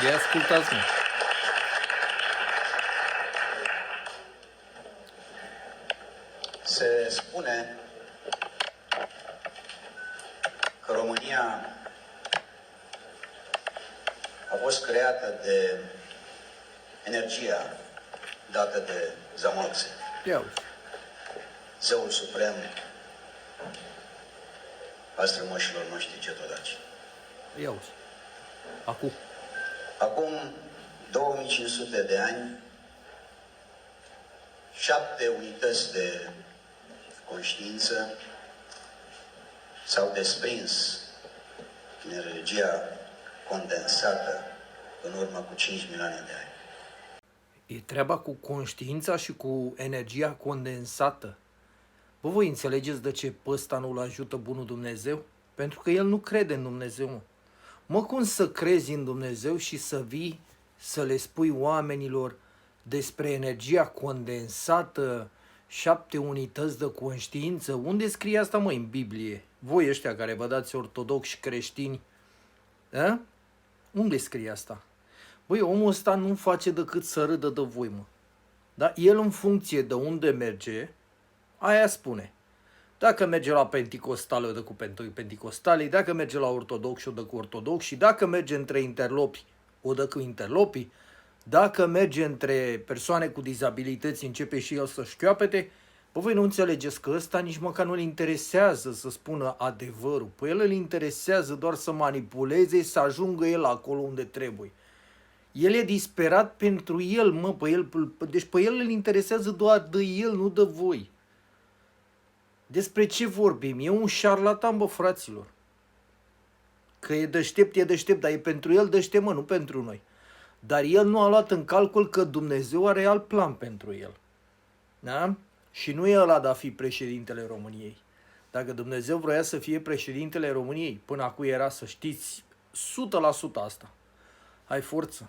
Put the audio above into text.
Ia ascultați-mă. Se spune că România a fost creată de energia dată de Zamaxe, Ia uzi. zeul suprem al strămoșilor noștri cetodaci. Ia uzi. Acum. Acum 2500 de ani, 7 unități de conștiință s-au desprins din energia condensată în urmă cu 5 milioane de ani. E treaba cu conștiința și cu energia condensată. Bă, voi înțelegeți de ce pe ăsta nu-l ajută bunul Dumnezeu? Pentru că el nu crede în Dumnezeu, mă. Mă, cum să crezi în Dumnezeu și să vii să le spui oamenilor despre energia condensată, 7 unități de conștiință? Unde scrie asta, mă, în Biblie? Voi ăștia care vă dați ortodoxi creștini, a? Unde scrie asta? Băi, omul ăsta nu face decât să râdă de voi, mă. Da? El în funcție de unde merge, aia spune. Dacă merge la Pentecostal, o dă cu Pentecostalii, dacă merge la ortodoxi, o dă cu ortodoxi, dacă merge între interlopi, o dă cu interlopii, dacă merge între persoane cu dizabilități, începe și el să șchioapete. Bă, voi nu înțelegeți că ăsta nici măcar nu-l interesează să spună adevărul. Pe el îl interesează doar să manipuleze, să ajungă el acolo unde trebuie. El e disperat pentru el, mă, deci pe el îl interesează doar de el, nu de voi. Despre ce vorbim? E un șarlatan, bă, fraților. Că e deștept, dar e pentru el deștept, mă, nu pentru noi. Dar el nu a luat în calcul că Dumnezeu are alt plan pentru el. Da? Și nu e ăla de a fi președintele României. Dacă Dumnezeu vrea să fie președintele României, până acum era, să știți, 100% asta. Hai, forță!